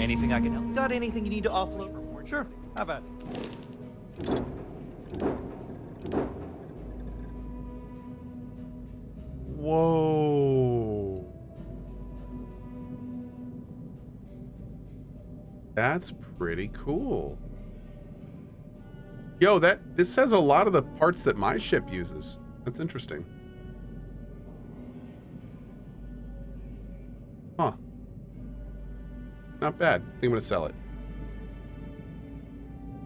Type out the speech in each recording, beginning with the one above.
Anything I can help? Got anything you need to offload? Sure. How about it? Whoa. That's pretty cool. Yo, this has a lot of the parts that my ship uses. That's interesting. Huh. Not bad. I think I'm gonna sell it.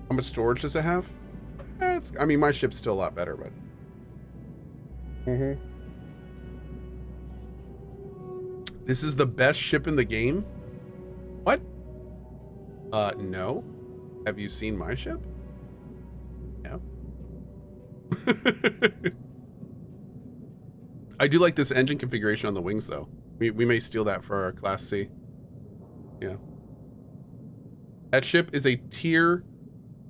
How much storage does it have? I mean, my ship's still a lot better, but. This is the best ship in the game? What? No. Have you seen my ship? No. I do like this engine configuration on the wings, though. We may steal that for our Class C. Yeah. That ship is a tier...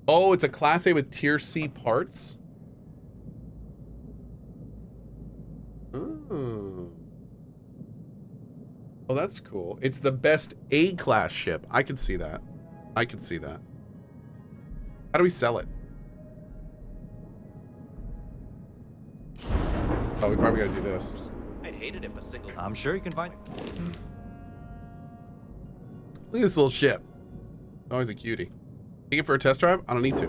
Oh, it's a Class A with tier C parts? Oh. Oh, that's cool. It's the best A-class ship. I can see that. I can see that. How do we sell it? Oh, we probably gotta do this. I'd hate it if a single... I'm sure you can find... Look at this little ship. Always a cutie. Take it for a test drive? I don't need to.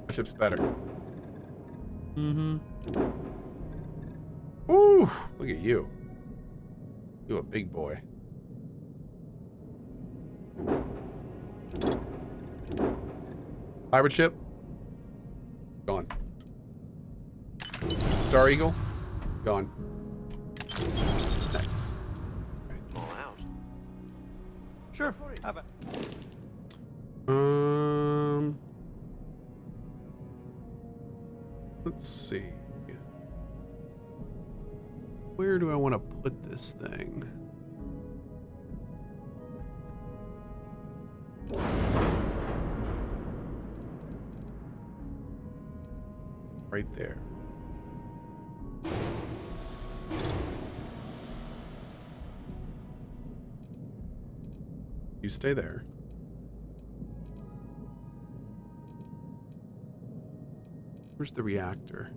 My ship's better. Ooh, look at you. You a big boy. Pirate ship? Gone. Star Eagle? Gone. Nice. All out. Sure. How about... Let's see. Where do I want to put this thing? Right there. You stay there. Where's the reactor?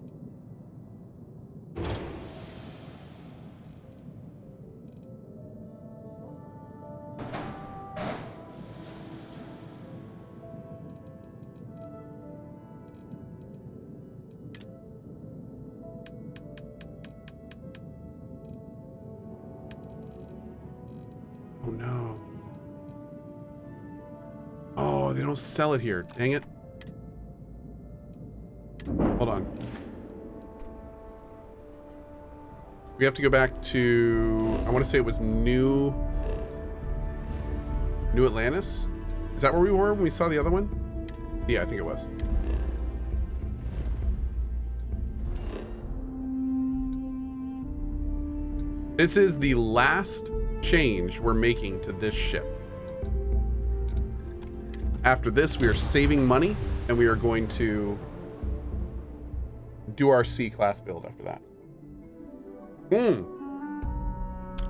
Oh no. Oh, they don't sell it here. Dang it. Hold on. We have to go back to, I want to say it was New Atlantis. Is that where we were when we saw the other one? Yeah, I think it was. This is the last change we're making to this ship. After this, we are saving money and we are going to do our C-class build after that.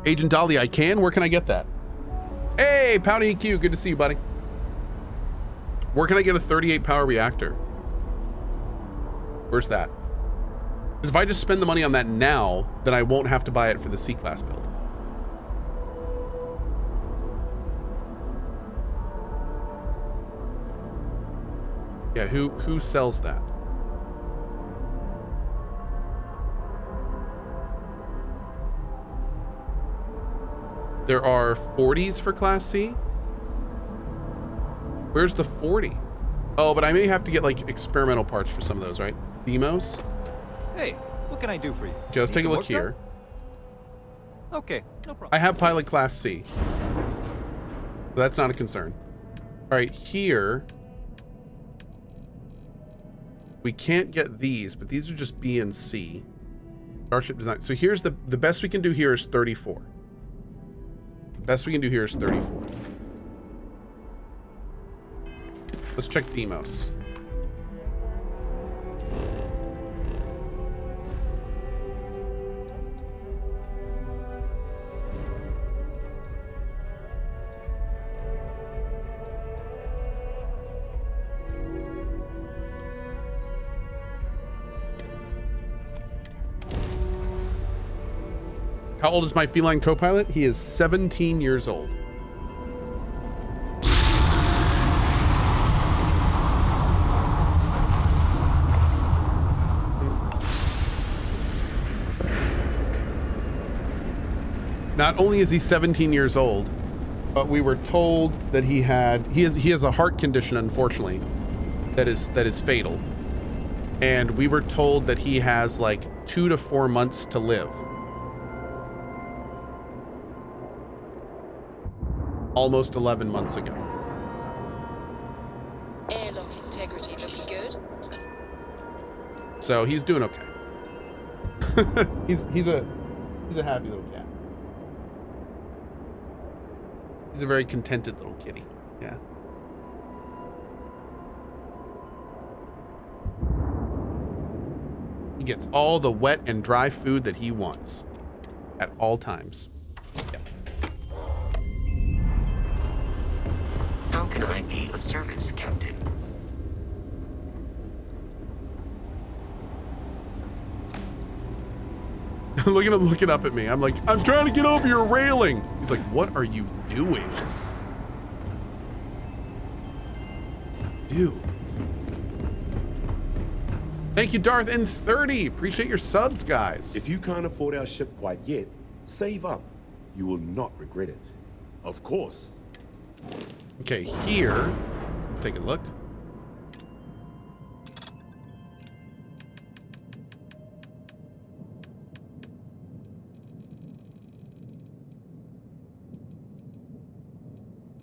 Agent Dolly, I can? Where can I get that? Hey, Pouty EQ, good to see you, buddy. Where can I get a 38 power reactor? Where's that? Because if I just spend the money on that now, then I won't have to buy it for the C-class build. Yeah, who sells that? There are 40s for Class C. Where's the 40? Oh, but I may have to get like experimental parts for some of those, right? Demos. Hey, what can I do for you? Okay, let's take a look here. Okay, no problem. I have pilot Class C. So that's not a concern. All right, here. We can't get these, but these are just B and C. Starship design. So here's the best we can do here is 34. Best we can do here is 34. Let's check Demos. How old is my feline co-pilot? He is 17 years old. Not only is he 17 years old, but we were told that he has a heart condition, unfortunately, that is fatal. And we were told that he has like 2 to 4 months to live. Almost 11 months ago. Airlock integrity looks good. So he's doing okay. he's a happy little cat. He's a very contented little kitty. Yeah. He gets all the wet and dry food that he wants at all times. Yep. How can I be of service, Captain? Look at him looking up at me. I'm like, I'm trying to get over your railing. He's like, what are you doing? Dude. Thank you, Darth N30. Appreciate your subs, guys. If you can't afford our ship quite yet, save up. You will not regret it. Of course. Okay, here. Let's take a look.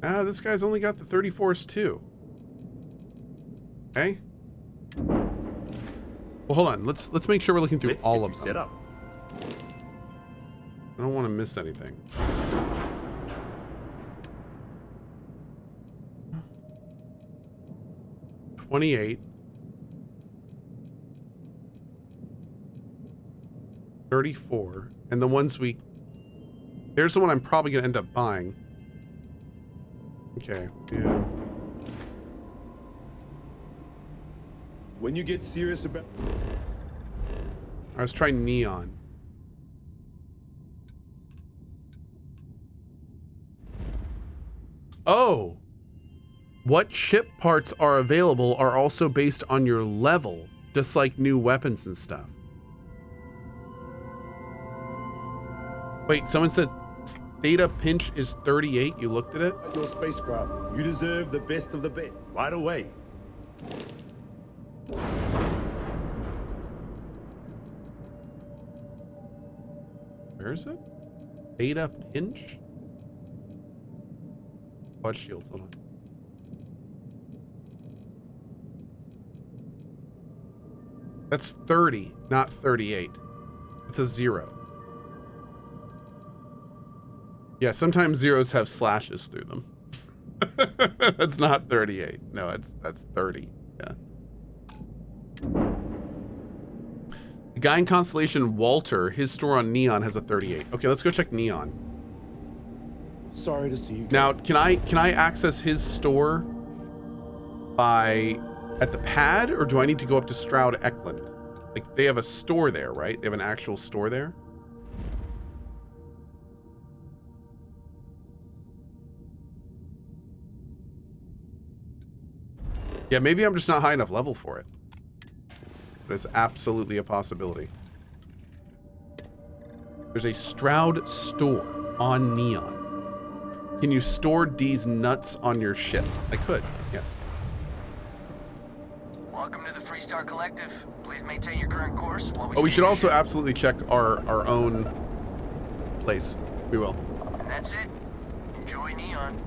Ah, this guy's only got the 34s too. Okay. Well, hold on. Let's make sure we're looking through all of them. Set up. I don't want to miss anything. $28. $34. And the ones we... There's the one I'm probably going to end up buying. Okay, yeah. When you get serious about... Let's try neon. Oh! What ship parts are available are also based on your level, just like new weapons and stuff. Wait, someone said Theta Pinch is 38. You looked at it? your spacecraft, you deserve the best of the best. Right away. Where is it? Theta Pinch? Quad shields, hold on. That's 30, not 38. It's a 0. Yeah, sometimes zeros have slashes through them. That's not 38. No, that's 30. Yeah. The guy in Constellation, Walter, his store on Neon has a 38. Okay, let's go check Neon. Sorry to see you. Now, can I access his store by at the pad, or do I need to go up to Stroud Eklund? Like, they have a store there, right? They have an actual store there. Yeah, maybe I'm just not high enough level for it. But it's absolutely a possibility. There's a Stroud store on Neon. Can you store these nuts on your ship? I could, yes. Welcome to the Freestar Collective. Please maintain your current course while we... Oh, we should also absolutely check our own place. We will. And that's it. Enjoy Neon.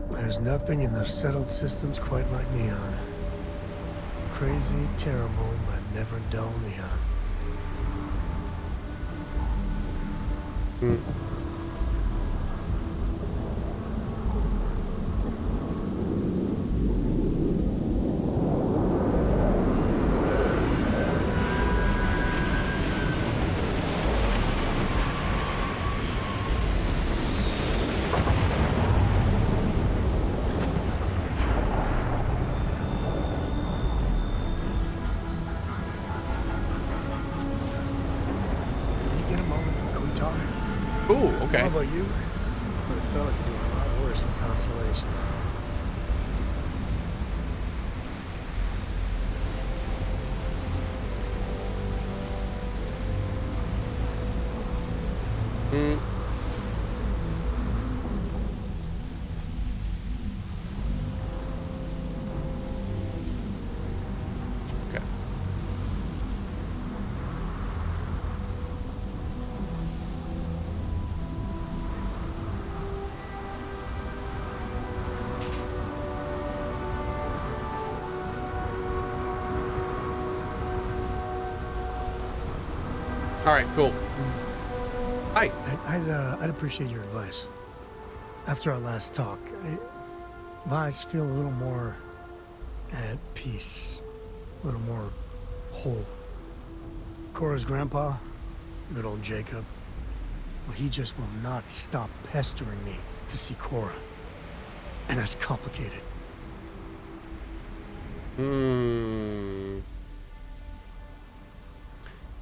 There's nothing in the settled systems quite like Neon. Crazy, terrible, but never dull Neon. Mm. Can you get a moment? Can we talk? Ooh, okay. How about you? But it felt like you were a lot worse than Constellation. Mm. Okay. All right, cool. Hi. I'd appreciate your advice. After our last talk, I just feel a little more at peace, a little more whole. Cora's grandpa, good old Jacob, well, he just will not stop pestering me to see Cora. And that's complicated. Hmm.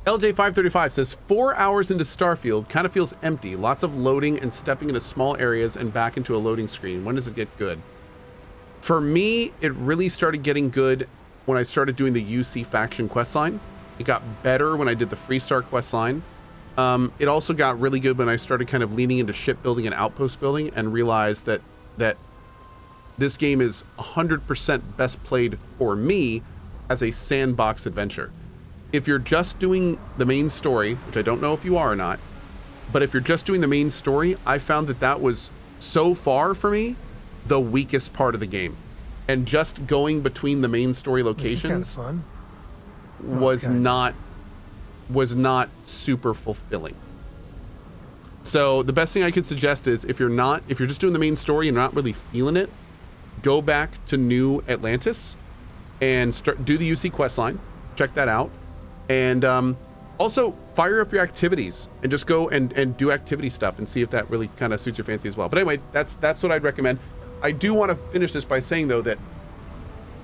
LJ535 says 4 hours into Starfield kind of feels empty. Lots of loading and stepping into small areas and back into a loading screen. When does it get good? For me, it really started getting good when I started doing the UC faction questline. It got better when I did the Freestar questline. It also got really good when I started kind of leaning into shipbuilding and outpost building and realized that this game is 100% best played for me as a sandbox adventure. If you're just doing the main story, which I don't know if you are or not, but if you're just doing the main story, I found that was so far for me the weakest part of the game. And just going between the main story locations was not super fulfilling. So the best thing I could suggest is if you're just doing the main story and not really feeling it, go back to New Atlantis and do the UC questline, check that out. And also fire up your activities and just go and do activity stuff and see if that really kind of suits your fancy as well. But anyway, that's what I'd recommend. I do want to finish this by saying though that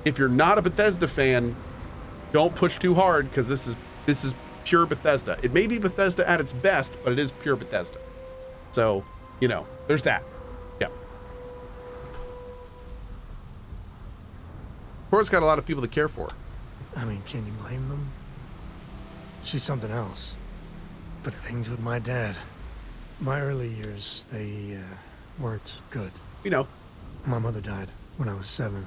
if you're not a Bethesda fan, don't push too hard, because this is pure Bethesda. It may be Bethesda at its best, but it is pure Bethesda. So, you know, there's that. Yeah. Cora's got a lot of people to care for. I mean, can you blame them? She's something else. But things with my dad, my early years, they weren't good. You know. My mother died when I was 7.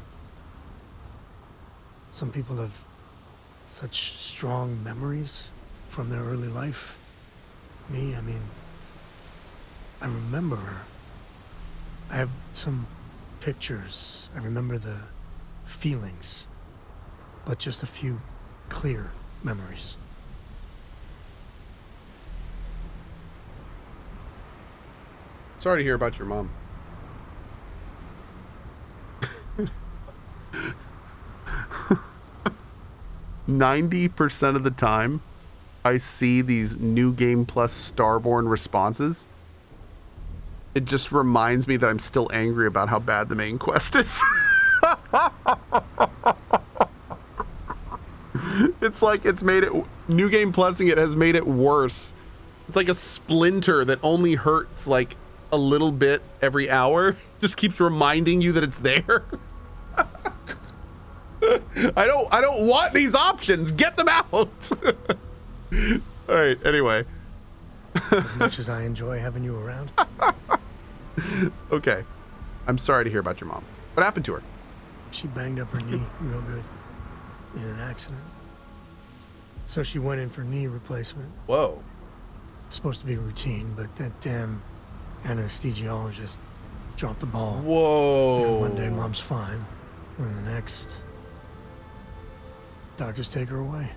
Some people have such strong memories from their early life. Me, I mean, I remember her. I have some pictures. I remember the feelings, but just a few clear memories. Sorry to hear about your mom. 90% of the time, I see these New Game Plus Starborn responses. It just reminds me that I'm still angry about how bad the main quest is. It's like it's made it, New Game Plusing it has made it worse. It's like a splinter that only hurts like a little bit every hour. Just keeps reminding you that it's there. I don't want these options. Get them out. All right, anyway. As much as I enjoy having you around. Okay. I'm sorry to hear about your mom. What happened to her? She banged up her knee real good in an accident. So she went in for knee replacement. Whoa. Supposed to be routine, but that damn anesthesiologist dropped the ball. Whoa. You know, one day mom's fine, and the next, doctors take her away.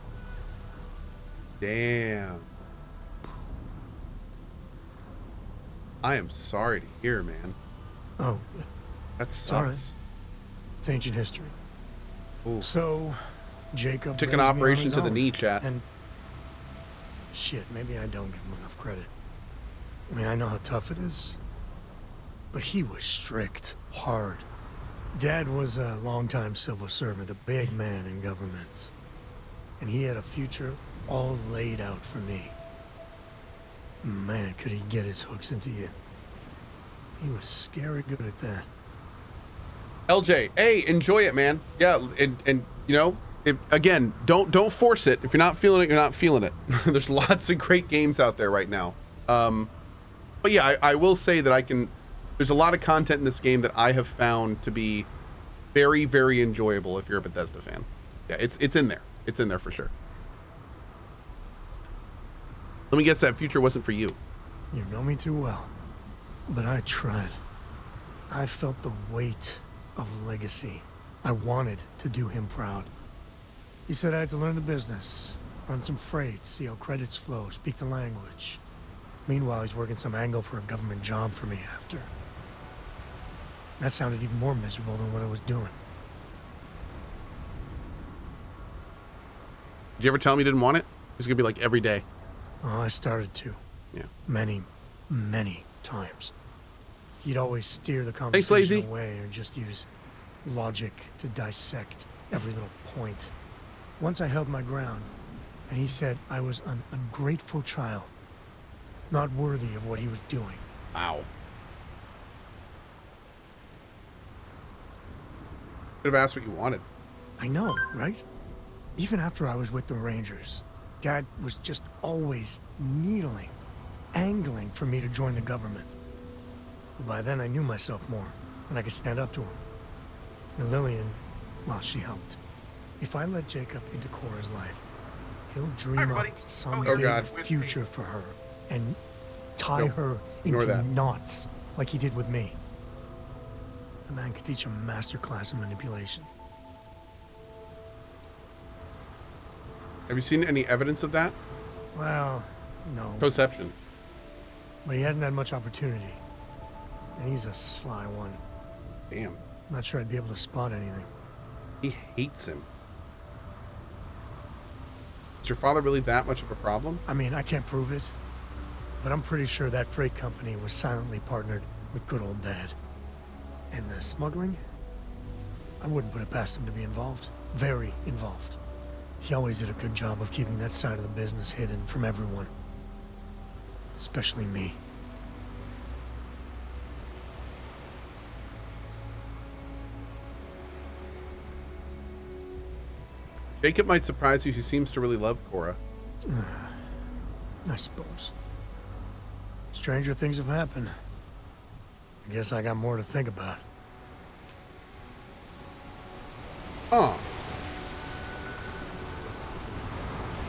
I am sorry to hear, man. Oh, That all right. sucks. it's ancient history. Ooh. So, Jacob Took an raised me on operation his to the own, knee, chat. And shit, maybe I don't give him enough credit. I mean, I know how tough it is, but he was strict, hard. Dad was a longtime civil servant, a big man in government, and he had a future all laid out for me. Man, could he get his hooks into you. He was scary good at that. LJ, hey, enjoy it, man. Yeah, and you know, again, don't force it. If you're not feeling it, you're not feeling it. There's lots of great games out there right now. But yeah, I will say that there's a lot of content in this game that I have found to be very, very enjoyable if you're a Bethesda fan. Yeah, it's in there. It's in there for sure. Let me guess that future wasn't for you. You know me too well, but I tried. I felt the weight of legacy. I wanted to do him proud. He said I had to learn the business, run some freight, see how credits flow, speak the language. Meanwhile, he's working some angle for a government job for me after. That sounded even more miserable than what I was doing. Did you ever tell him you didn't want it? It's gonna be like every day. Oh, I started to. Yeah. Many, many times. He'd always steer the Thanks, conversation Lazy. away or just use logic to dissect every little point. Once I held my ground, and he said I was an ungrateful child, not worthy of what he was doing. Wow. Could have asked what you wanted. I know, right? Even after I was with the Rangers, Dad was just always needling, angling for me to join the government. But by then I knew myself more, and I could stand up to him. And Lillian, well, she helped. If I let Jacob into Cora's life, he'll dream up some Oh, big God. future for her, and tie Nope. her Ignore into that. knots like he did with me. A man could teach a master class in manipulation. Have you seen any evidence of that? Well, no. Perception. But he hasn't had much opportunity. And he's a sly one. Damn. I'm not sure I'd be able to spot anything. He hates him. Is your father really that much of a problem? I mean, I can't prove it, but I'm pretty sure that freight company was silently partnered with good old Dad. And the smuggling? I wouldn't put it past him to be involved. Very involved. He always did a good job of keeping that side of the business hidden from everyone. Especially me. Jacob might surprise you. He seems to really love Cora. I suppose. Stranger things have happened. I guess I got more to think about. Oh.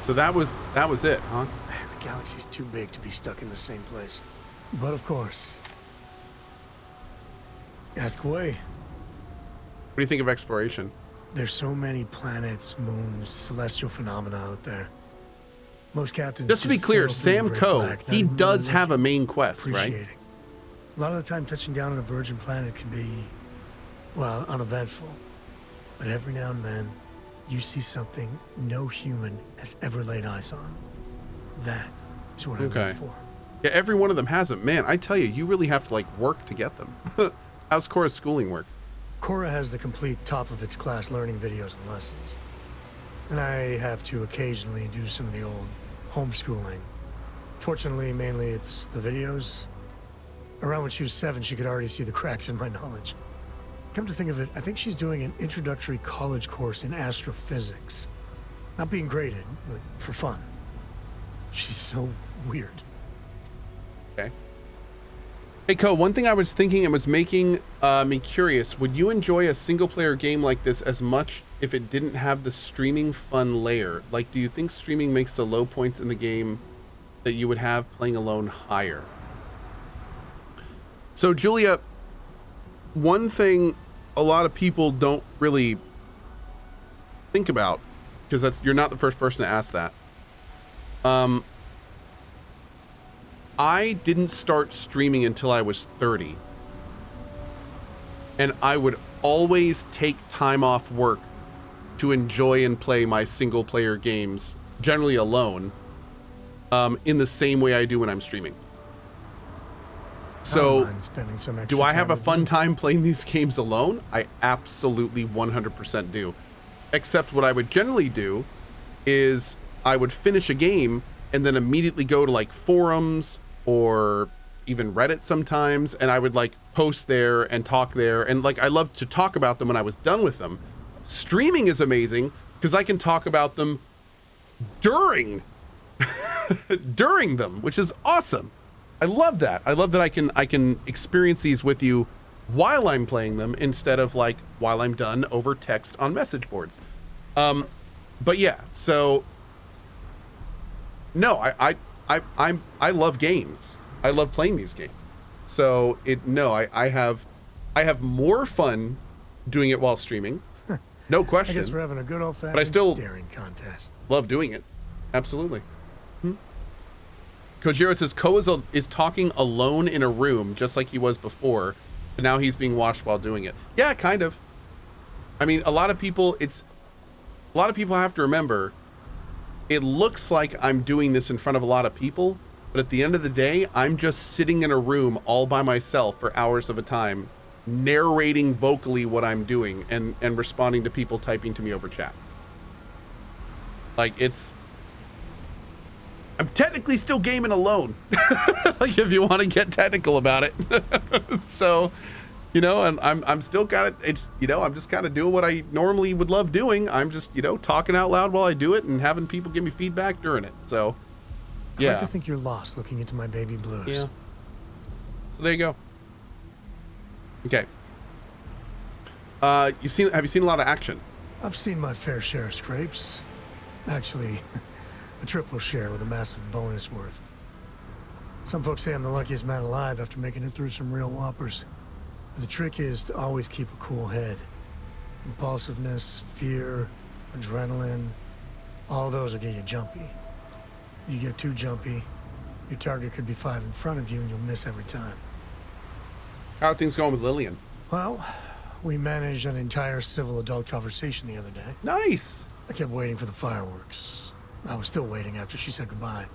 So that was it, huh? Man, the galaxy's too big to be stuck in the same place. But of course. Ask away. What do you think of exploration? There's so many planets, moons, celestial phenomena out there. Most captains Just to be clear, sail through the Sam great Cohh, black, not he even does really have a main quest, right? appreciating. A lot of the time touching down on a virgin planet can be, well, uneventful. But every now and then, you see something no human has ever laid eyes on. That is what I Okay. look for. Yeah, every one of them has them. Man, I tell you, you really have to like work to get them. How's Cora's schooling work? Cora has the complete top-of-its-class learning videos and lessons. And I have to occasionally do some of the old homeschooling. Fortunately, mainly it's the videos. Around when she was 7, she could already see the cracks in my knowledge. Come to think of it, I think she's doing an introductory college course in astrophysics. Not being graded, but for fun. She's so weird. Okay. Hey, Cohh, one thing I was thinking and was making me curious, would you enjoy a single-player game like this as much if it didn't have the streaming fun layer? Like, do you think streaming makes the low points in the game that you would have playing alone higher? So, Julia, one thing a lot of people don't really think about, because you're not the first person to ask that. I didn't start streaming until I was 30. And I would always take time off work to enjoy and play my single player games, generally alone, in the same way I do when I'm streaming. So, do I have a fun time playing these games alone? I absolutely 100% do. Except what I would generally do is I would finish a game and then immediately go to like forums or even Reddit sometimes, and I would like post there and talk there, and like I love to talk about them when I was done with them. Streaming is amazing because I can talk about them during during them, which is awesome. I love that. I love that I can experience these with you while I'm playing them instead of like while I'm done over text on message boards. But yeah, so no, I love games. I love playing these games. So I have more fun doing it while streaming. No question. I guess we're having a good old-fashioned but I still staring contest. Love doing it. Absolutely. Kojiro says Cohh is talking alone in a room just like he was before, but now he's being watched while doing it. Yeah, kind of. I mean, a lot of people have to remember it looks like I'm doing this in front of a lot of people, but at the end of the day, I'm just sitting in a room all by myself for hours of a time, narrating vocally what I'm doing and responding to people typing to me over chat. Like I'm technically still gaming alone. Like if you want to get technical about it. So, and I'm still kind of, I'm just kind of doing what I normally would love doing. I'm just, talking out loud while I do it and having people give me feedback during it. So, yeah. I like to think you're lost looking into my baby blues. Yeah. So there you go. Okay. Have you seen a lot of action? I've seen my fair share of scrapes. Actually, a triple share with a massive bonus worth. Some folks say I'm the luckiest man alive after making it through some real whoppers. The trick is to always keep a cool head. Impulsiveness, fear, adrenaline, all those will get you jumpy. You get too jumpy, your target could be 5 in front of you and you'll miss every time. How are things going with Lillian? Well, we managed an entire civil adult conversation the other day. Nice. I kept waiting for the fireworks. I was still waiting after she said goodbye.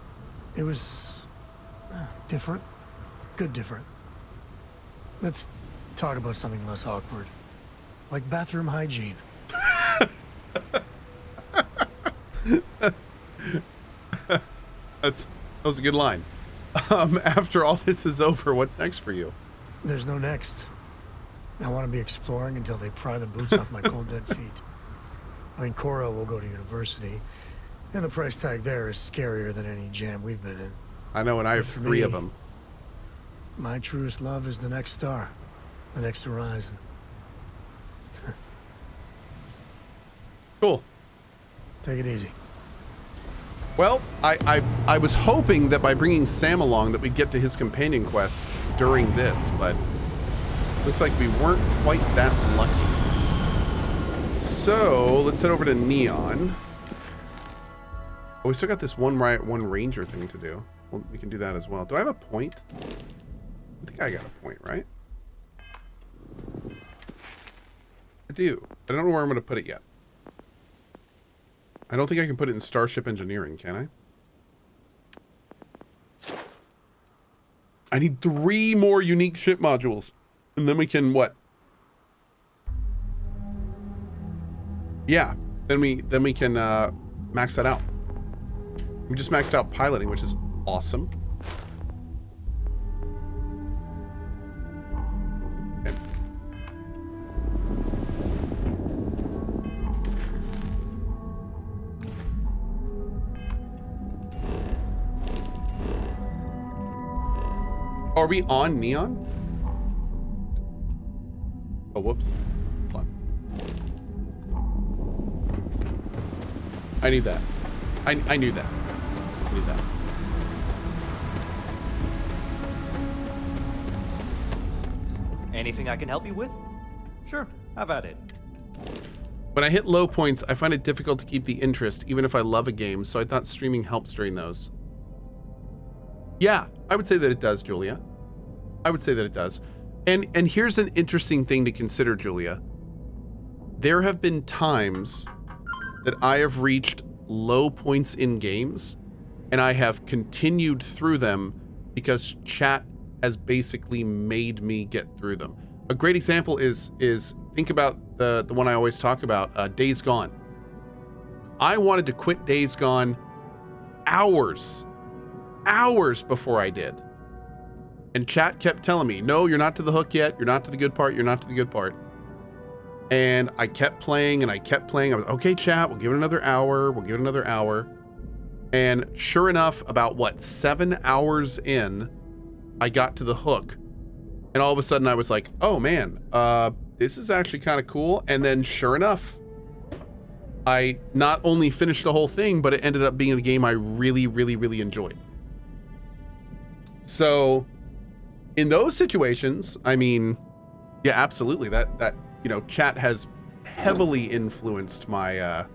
It was different. Good different. Let's talk about something less awkward. Like bathroom hygiene. That was a good line. After all this is over, what's next for you? There's no next. I want to be exploring until they pry the boots off my cold dead feet. I mean, Cohh will go to university, and the price tag there is scarier than any jam we've been in. I know, and I have 3 of them. My truest love is the next star, the next horizon. Cool. Take it easy. Well, I was hoping that by bringing Sam along that we'd get to his companion quest during this, but looks like we weren't quite that lucky. So let's head over to Neon. Oh, we still got this one ranger thing to do. Well, we can do that as well. Do I have a point? I think I got a point, right? I do. I don't know where I'm going to put it yet. I don't think I can put it in Starship Engineering, can I? I need 3 more unique ship modules. And then we can what? Yeah, then we can max that out. We just maxed out piloting, which is awesome. Okay. Are we on Neon? Oh, whoops. Hold on. I knew that. I knew that. I knew that. Anything I can help you with? Sure, have at it. When I hit low points, I find it difficult to keep the interest, even if I love a game, so I thought streaming helps during those. Yeah, I would say that it does, Julia. I would say that it does. And here's an interesting thing to consider, Julia. There have been times that I have reached low points in games and I have continued through them because chat has basically made me get through them. A great example is think about the one I always talk about, Days Gone. I wanted to quit Days Gone hours before I did. And chat kept telling me, no, you're not to the hook yet. You're not to the good part. You're not to the good part. And I kept playing and I kept playing. I was, okay, chat, we'll give it another hour. We'll give it another hour. And sure enough, about what, 7 hours in, I got to the hook. And all of a sudden I was like, oh man, this is actually kind of cool. And then sure enough, I not only finished the whole thing, but it ended up being a game I really, really, really enjoyed. So in those situations, I mean, yeah, absolutely. That you know, chat has heavily influenced my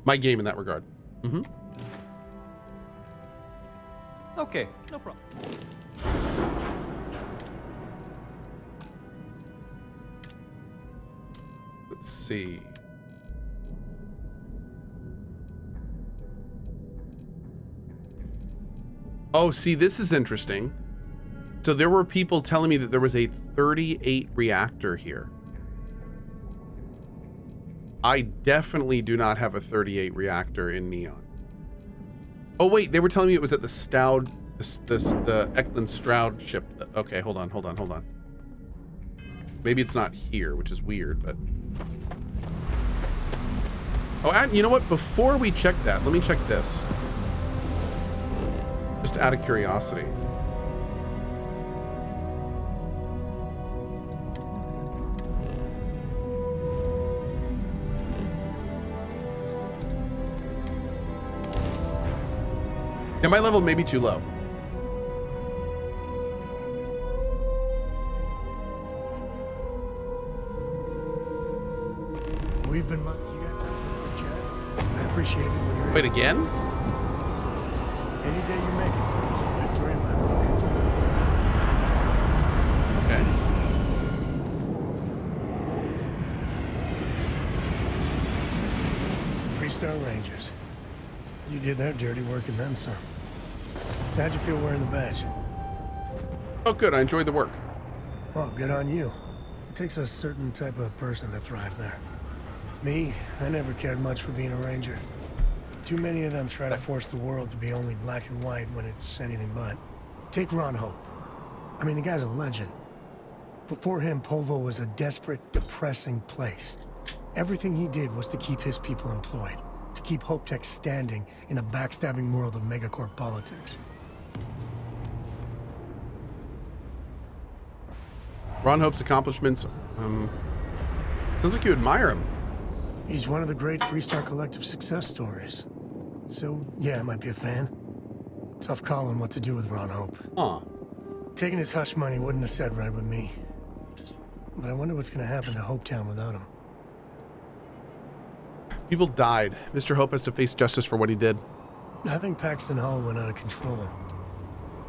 my game in that regard. Mm-hmm. Okay, no problem. Let's see. Oh, see, this is interesting. So there were people telling me that there was a 38 reactor here. I definitely do not have a 38 reactor in Neon. Oh wait, they were telling me it was at the Stroud, the Eklund Stroud ship. Okay, hold on. Maybe it's not here, which is weird, but. Oh, and you know what? Before we check that, let me check this. Just out of curiosity. Yeah, my level may be too low. We've been... You got time for a chat? I appreciate it when you're... Wait, again? Any day you make it through is a victory in my book. Okay. Freestyle Rangers. You did that dirty work and then some. So how'd you feel wearing the badge? Oh, good. I enjoyed the work. Well, good on you. It takes a certain type of person to thrive there. Me, I never cared much for being a ranger. Too many of them try to force the world to be only black and white when it's anything but. Take Ron Hope. I mean, the guy's a legend. Before him, Polvo was a desperate, depressing place. Everything he did was to keep his people employed, to keep Hope Tech standing in a backstabbing world of megacorp politics. Ron Hope's accomplishments, sounds like you admire him. He's one of the great Freestar Collective success stories. So, yeah, I might be a fan. Tough calling what to do with Ron Hope. Huh. Taking his hush money wouldn't have sat right with me. But I wonder what's gonna happen to Hopetown without him. People died. Mr. Hope has to face justice for what he did. I think Paxton Hall went out of control.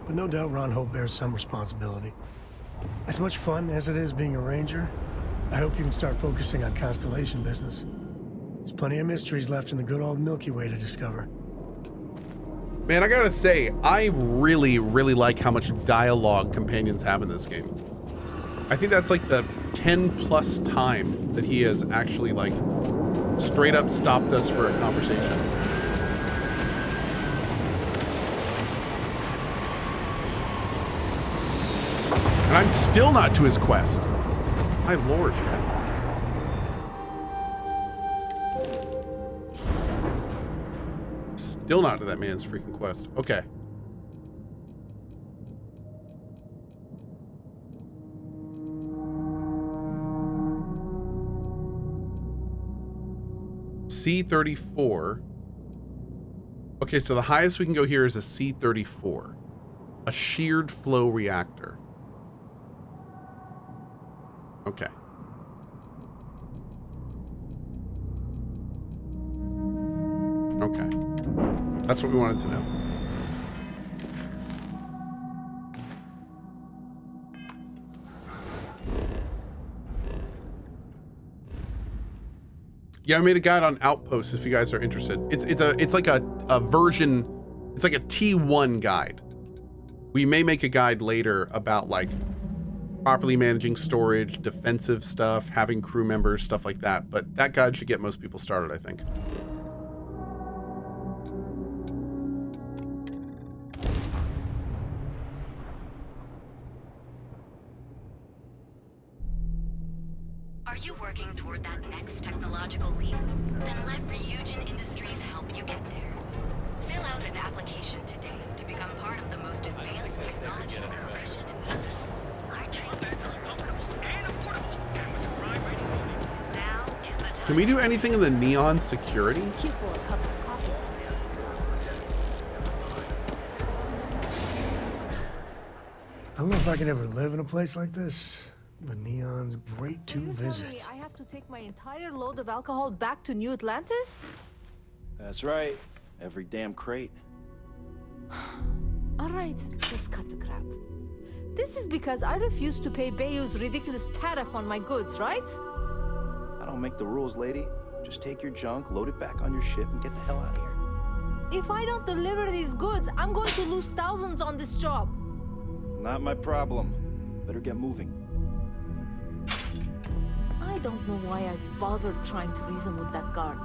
But no doubt Ron Hope bears some responsibility. As much fun as it is being a ranger, I hope you can start focusing on Constellation business. There's plenty of mysteries left in the good old Milky Way to discover. Man, I gotta say, I really, really like how much dialogue companions have in this game. I think that's like the 10+ time that he has actually like straight up stopped us for a conversation. And I'm still not to his quest. My lord, man. Still not to that man's freaking quest. Okay. C-34. Okay, so the highest we can go here is a C-34. A sheared flow reactor. Okay. Okay. That's what we wanted to know. Yeah, I made a guide on Outposts if you guys are interested. It's like a version, it's like a T1 guide. We may make a guide later about like properly managing storage, defensive stuff, having crew members, stuff like that. But that guide should get most people started, I think. Are you working toward that next technological leap? Then let Ryujin Industries help you get there. Fill out an application today to become part of the most advanced technology operation in the system. Can we do anything in the neon security? Queue for a cup of coffee. I don't know if I can ever live in a place like this, but Neon's great to visit. I have to take my entire load of alcohol back to New Atlantis? That's right. Every damn crate. All right, let's cut the crap. This is because I refused to pay Bayou's ridiculous tariff on my goods, right? I don't make the rules, lady. Just take your junk, load it back on your ship, and get the hell out of here. If I don't deliver these goods, I'm going to lose thousands on this job. Not my problem. Better get moving. I don't know why I bothered trying to reason with that guard.